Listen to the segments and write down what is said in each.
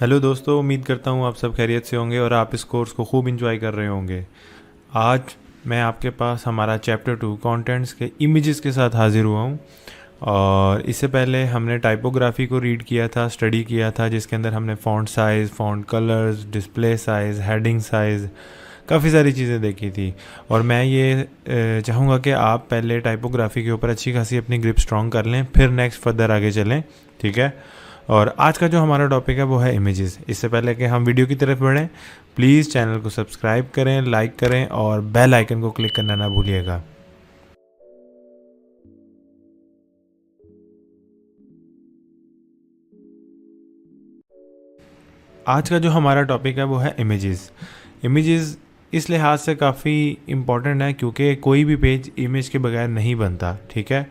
Hello दोस्तों, उम्मीद करता हूँ आप सब खैरियत से होंगे और आप इस कोर्स को खूब इंजॉय कर रहे होंगे। आज मैं आपके पास हमारा चैप्टर 2 कंटेंट्स के इमेजेस के साथ हाजिर हुआ हूँ। और इससे पहले हमने टाइपोग्राफी को रीड किया था, स्टडी किया था, जिसके अंदर हमने font size, font colours, display size, heading size, काफ़ी सारी चीज़ें देखी थी। और मैं ये चाहूँगा कि आप पहले टाइपोग्राफी के ऊपर अच्छी खासी अपनी ग्रिप स्ट्रॉन्ग कर लें, फिर नेक्स्ट फर्दर आगे चलें, ठीक है। और आज का जो हमारा टॉपिक है वो है इमेजेस। इससे पहले कि हम वीडियो की तरफ बढ़ें, प्लीज़ चैनल को सब्सक्राइब करें, लाइक करें और बेल आइकन को क्लिक करना ना भूलिएगा। आज का जो हमारा टॉपिक है वो है इमेजेस। इमेजेस इस लिहाज से काफ़ी इम्पॉर्टेंट है क्योंकि कोई भी पेज इमेज के बगैर नहीं बनता, ठीक है।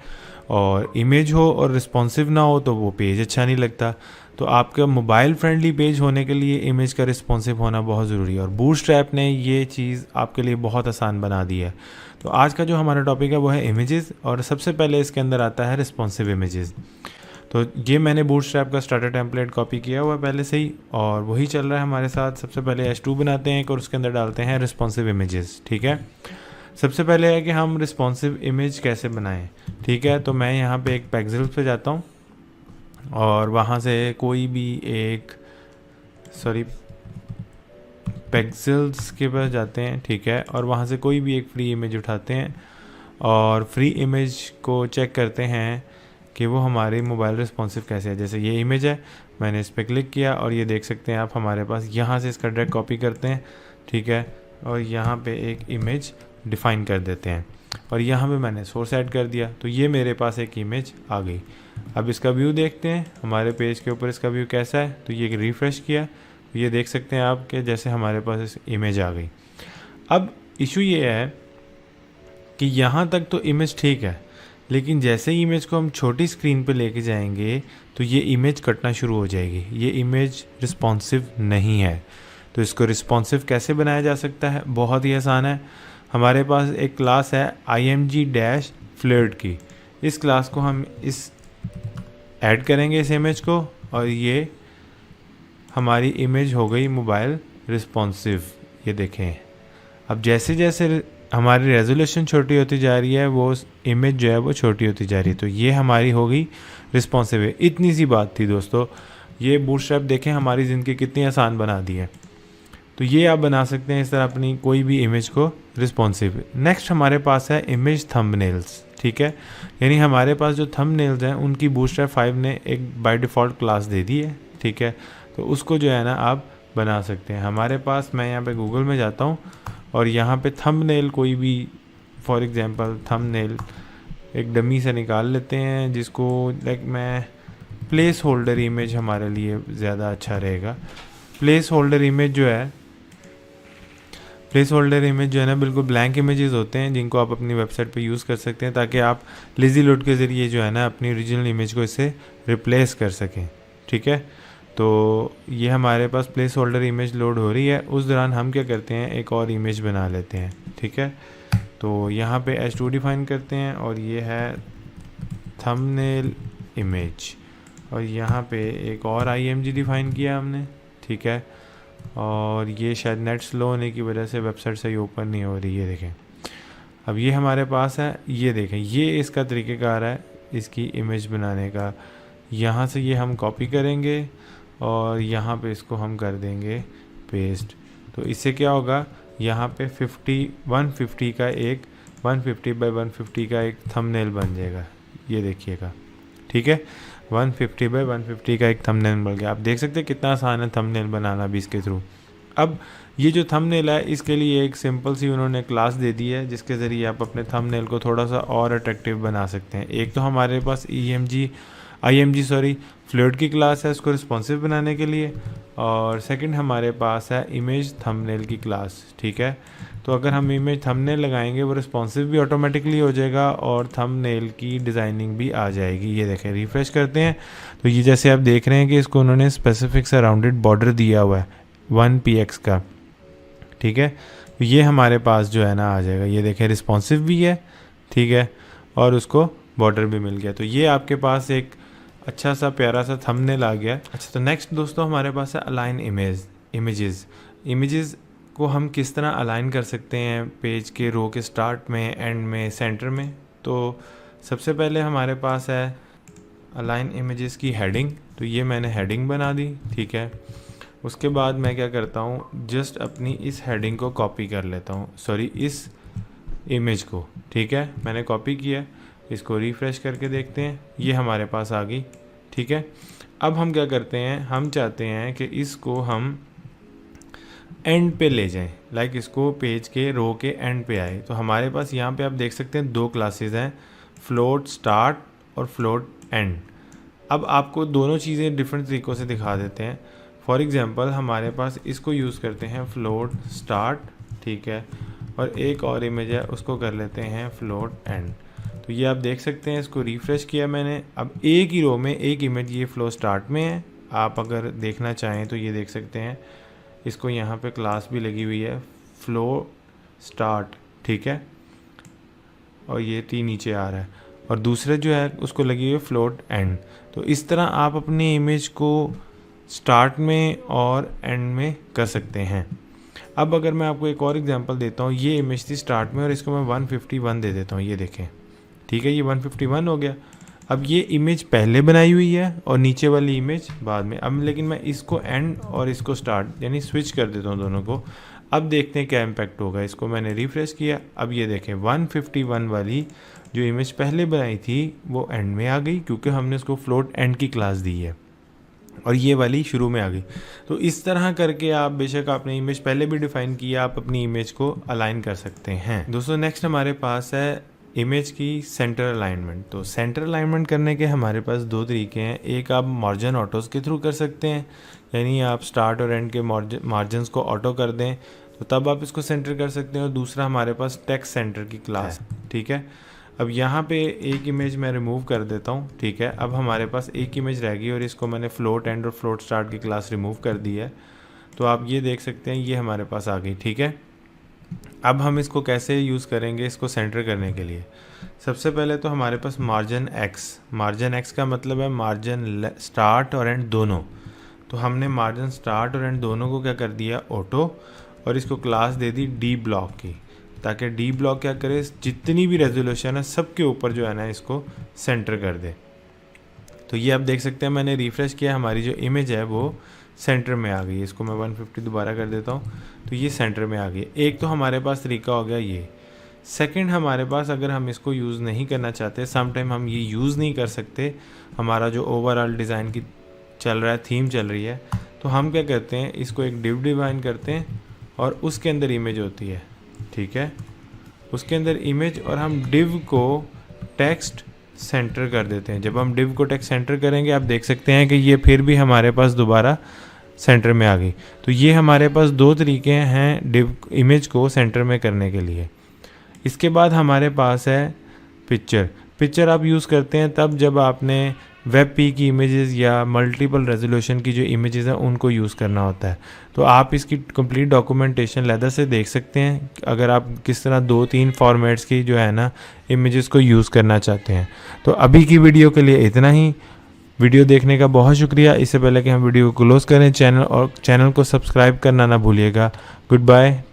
और इमेज हो और रिस्पॉन्सिव ना हो तो वो पेज अच्छा नहीं लगता। तो आपका मोबाइल फ्रेंडली पेज होने के लिए इमेज का रिस्पॉन्सिव होना बहुत ज़रूरी है और बूटस्ट्रैप ने ये चीज़ आपके लिए बहुत आसान बना दी है। तो आज का जो हमारा टॉपिक है वो है इमेजेस और सबसे पहले इसके अंदर आता है रिस्पॉन्सिव इमेजेस। तो ये मैंने बूटस्ट्रैप का स्टार्टर टेम्पलेट कॉपी किया हुआ है पहले से ही और वही चल रहा है हमारे साथ। सबसे पहले H2 बनाते हैं और उसके अंदर डालते हैं रिस्पॉन्सिव इमेजेस, ठीक है। सबसे पहले है कि हम रिस्पॉन्सिव इमेज कैसे बनाएं, ठीक है। तो मैं यहाँ पे एक पेक्सल्स पे जाता हूँ और वहाँ से कोई भी एक पेक्सल्स के पास जाते हैं, ठीक है। और वहाँ से कोई भी एक फ्री इमेज उठाते हैं और फ्री इमेज को चेक करते हैं कि वो हमारी मोबाइल रिस्पॉन्सिव कैसे है। जैसे ये इमेज है, मैंने इस पर क्लिक किया और ये देख सकते हैं आप हमारे पास। यहाँ से इसका डायरेक्ट कॉपी करते हैं, ठीक है। और यहाँ पे एक इमेज डिफ़ाइन कर देते हैं और यहाँ पे मैंने सोर्स ऐड कर दिया, तो ये मेरे पास एक इमेज आ गई। अब इसका व्यू देखते हैं हमारे पेज के ऊपर इसका व्यू कैसा है। तो ये रिफ़्रेश किया, तो ये देख सकते हैं आप कि जैसे हमारे पास इस इमेज आ गई। अब इशू ये है कि यहाँ तक तो इमेज ठीक है, लेकिन जैसे ही इमेज को हम छोटी स्क्रीन पे लेके जाएंगे तो ये इमेज कटना शुरू हो जाएगी। ये इमेज रिस्पॉन्सिव नहीं है। तो इसको रिस्पॉन्सिव कैसे बनाया जा सकता है? बहुत ही आसान है। हमारे पास एक क्लास है img-flared की। इस क्लास को हम इस ऐड करेंगे इस इमेज को और ये हमारी इमेज हो गई मोबाइल रिस्पॉन्सिव। ये देखें, अब जैसे जैसे हमारी रेजोल्यूशन छोटी होती जा रही है वो इमेज जो है वो छोटी होती जा रही है। तो ये हमारी होगी रिस्पॉन्सिव। इतनी सी बात थी दोस्तों। ये बूटस्ट्रैप देखें हमारी ज़िंदगी कितनी आसान बना दी है। तो ये आप बना सकते हैं इस तरह अपनी कोई भी इमेज को रिस्पॉन्सिव। नेक्स्ट हमारे पास है इमेज थंबनेल्स, ठीक है। यानी हमारे पास जो थंबनेल्स हैं उनकी बूटस्ट्रैप 5 ने एक बाय डिफ़ॉल्ट क्लास दे दी है, ठीक है। तो उसको जो है ना आप बना सकते हैं। हमारे पास, मैं यहाँ पे गूगल में जाता हूँ और यहाँ पे थंबनेल कोई भी, फॉर एग्जांपल थंबनेल एक डमी से निकाल लेते हैं जिसको लाइक मैं प्लेस होल्डर इमेज हमारे लिए ज़्यादा अच्छा रहेगा। प्लेस होल्डर इमेज जो है ना बिल्कुल ब्लैंक इमेजेस होते हैं जिनको आप अपनी वेबसाइट पे यूज़ कर सकते हैं ताकि आप लेज़ी लोड के ज़रिए जो है ना अपनी ओरिजिनल इमेज को इससे रिप्लेस कर सकें, ठीक है। तो ये हमारे पास प्लेस होल्डर इमेज लोड हो रही है। उस दौरान हम क्या करते हैं, एक और इमेज बना लेते हैं, ठीक है। तो यहाँ पे H2 डिफ़ाइन करते हैं और ये है थंबनेल इमेज और यहाँ पे एक और img डिफ़ाइन किया हमने, ठीक है। और ये शायद नेट स्लो होने की वजह से वेबसाइट सही ओपन नहीं हो रही है, देखें। अब ये हमारे पास है, ये देखें, ये इसका तरीक़ेकार है इसकी इमेज बनाने का। यहाँ से ये हम कॉपी करेंगे और यहाँ पे इसको हम कर देंगे पेस्ट। तो इससे क्या होगा, यहाँ पे 150 का एक 150 बाय 150 का एक थंबनेल बन जाएगा। ये देखिएगा, ठीक है। 150 बाय 150 का एक थंबनेल बन गया। आप देख सकते हैं कितना आसान है थंबनेल बनाना भी इसके थ्रू। अब ये जो थंबनेल है इसके लिए एक सिंपल सी उन्होंने क्लास दे दी है जिसके ज़रिए आप अपने थंबनेल को थोड़ा सा और अट्रैक्टिव बना सकते हैं। एक तो हमारे पास img फ्लूइड की क्लास है इसको रिस्पॉन्सिव बनाने के लिए, और सेकंड हमारे पास है इमेज थंबनेल की क्लास, ठीक है। तो अगर हम इमेज थंबनेल लगाएंगे वो रिस्पॉन्सिव भी ऑटोमेटिकली हो जाएगा और थंबनेल की डिज़ाइनिंग भी आ जाएगी। ये देखें, रिफ़्रेश करते हैं तो ये जैसे आप देख रहे हैं कि इसको उन्होंने स्पेसिफिक सा राउंडेड बॉर्डर दिया हुआ है 1px का, ठीक है। तो ये हमारे पास जो है ना आ जाएगा। ये देखें, रिस्पॉन्सिव भी है, ठीक है, और उसको बॉर्डर भी मिल गया। तो ये आपके पास एक अच्छा सा प्यारा सा थंबनेल आ गया। अच्छा, तो नेक्स्ट दोस्तों हमारे पास है अलाइन इमेजेस को हम किस तरह अलाइन कर सकते हैं पेज के रो के स्टार्ट में, एंड में, सेंटर में। तो सबसे पहले हमारे पास है अलाइन इमेजेस की हेडिंग। तो ये मैंने हेडिंग बना दी, ठीक है। उसके बाद मैं क्या करता हूँ, जस्ट अपनी इस हेडिंग को कॉपी कर लेता हूँ, सॉरी इस इमेज को, ठीक है, मैंने कॉपी किया। इसको रिफ़्रेश करके देखते हैं, ये हमारे पास आ गई, ठीक है। अब हम क्या करते हैं, हम चाहते हैं कि इसको हम एंड पे ले जाएं, लाइक इसको पेज के रो के एंड पे आए। तो हमारे पास यहाँ पे आप देख सकते हैं 2 क्लासेस हैं, फ्लोट स्टार्ट और फ्लोट एंड। अब आपको दोनों चीज़ें डिफरेंट तरीक़ों से दिखा देते हैं। फॉर एग्ज़ाम्पल हमारे पास इसको यूज़ करते हैं फ्लोट स्टार्ट, ठीक है, और एक और इमेज है उसको कर लेते हैं फ्लोट एंड। तो ये आप देख सकते हैं, इसको रिफ़्रेश किया मैंने, अब एक ही रो में एक इमेज ये फ्लो स्टार्ट में है। आप अगर देखना चाहें तो ये देख सकते हैं, इसको यहाँ पे क्लास भी लगी हुई है फ्लो स्टार्ट, ठीक है, और ये टी नीचे आ रहा है, और दूसरे जो है उसको लगी हुई है फ्लोट एंड। तो इस तरह आप अपनी इमेज को स्टार्ट में और एंड में कर सकते हैं। अब अगर मैं आपको एक और एग्जांपल देता हूँ, ये इमेज थी स्टार्ट में और इसको मैं 151 दे देता हूँ, ये देखें, ठीक है, ये 151 हो गया। अब ये इमेज पहले बनाई हुई है और नीचे वाली इमेज बाद में। अब लेकिन मैं इसको एंड और इसको स्टार्ट यानी स्विच कर देता हूँ दोनों को। अब देखते हैं क्या इम्पैक्ट होगा। इसको मैंने रिफ़्रेश किया, अब ये देखें 151 वाली जो इमेज पहले बनाई थी वो एंड में आ गई, क्योंकि हमने उसको फ्लोट एंड की क्लास दी है, और ये वाली शुरू में आ गई। तो इस तरह करके आप, बेशक आपने इमेज पहले भी डिफ़ाइन किया, आप अपनी इमेज को अलाइन कर सकते हैं। दोस्तों नेक्स्ट हमारे पास है इमेज की सेंटर अलाइनमेंट। तो सेंटर अलाइनमेंट करने के हमारे पास 2 तरीके हैं। एक आप मार्जिन ऑटोज़ के थ्रू कर सकते हैं, यानी आप स्टार्ट और एंड के मार्जिनस को ऑटो कर दें तो तब आप इसको सेंटर कर सकते हैं। और दूसरा हमारे पास टेक्स्ट सेंटर की क्लास, ठीक है। अब यहाँ पे एक इमेज मैं रिमूव कर देता हूँ, ठीक है। अब हमारे पास एक इमेज रह गई और इसको मैंने फ्लोट एंड और फ्लोट स्टार्ट की क्लास रिमूव कर दी है। तो आप ये देख सकते हैं, ये हमारे पास आ गई, ठीक है। अब हम इसको कैसे यूज़ करेंगे इसको सेंटर करने के लिए। सबसे पहले तो हमारे पास मार्जिन एक्स का मतलब है मार्जिन स्टार्ट और एंड दोनों। तो हमने मार्जिन स्टार्ट और एंड दोनों को क्या कर दिया, ऑटो, और इसको क्लास दे दी डी ब्लॉक की, ताकि डी ब्लॉक क्या करे, जितनी भी रेजोल्यूशन है सबके ऊपर जो है ना इसको सेंटर कर दे। तो ये आप देख सकते हैं, मैंने रिफ़्रेश किया, हमारी जो इमेज है वो सेंटर में आ गई। इसको मैं 150 दोबारा कर देता हूँ, तो ये सेंटर में आ गई। एक तो हमारे पास तरीका हो गया ये। सेकंड हमारे पास, अगर हम इसको यूज़ नहीं करना चाहते, सम टाइम हम ये यूज़ नहीं कर सकते, हमारा जो ओवरऑल डिज़ाइन की चल रहा है, थीम चल रही है, तो हम क्या करते हैं, इसको एक डिव डिज़ाइन करते हैं और उसके अंदर इमेज होती है, ठीक है, उसके अंदर इमेज, और हम डिव को टेक्स्ट सेंटर कर देते हैं। जब हम डिव को टेक्स्ट सेंटर करेंगे, आप देख सकते हैं कि ये फिर भी हमारे पास दोबारा सेंटर में आ गई। तो ये हमारे पास 2 तरीके हैं डिव इमेज को सेंटर में करने के लिए। इसके बाद हमारे पास है पिक्चर आप यूज़ करते हैं तब जब आपने वेब पी की इमेजेस या मल्टीपल रेजोल्यूशन की जो इमेजेस हैं उनको यूज़ करना होता है। तो आप इसकी कंप्लीट डॉक्यूमेंटेशन लेदर से देख सकते हैं, अगर आप किस तरह 2-3 फॉर्मेट्स की जो है ना इमेजेस को यूज़ करना चाहते हैं। तो अभी की वीडियो के लिए इतना ही। वीडियो देखने का बहुत शुक्रिया। इससे पहले कि हम वीडियो को क्लोज़ करें, चैनल को सब्सक्राइब करना ना भूलिएगा। Good bye.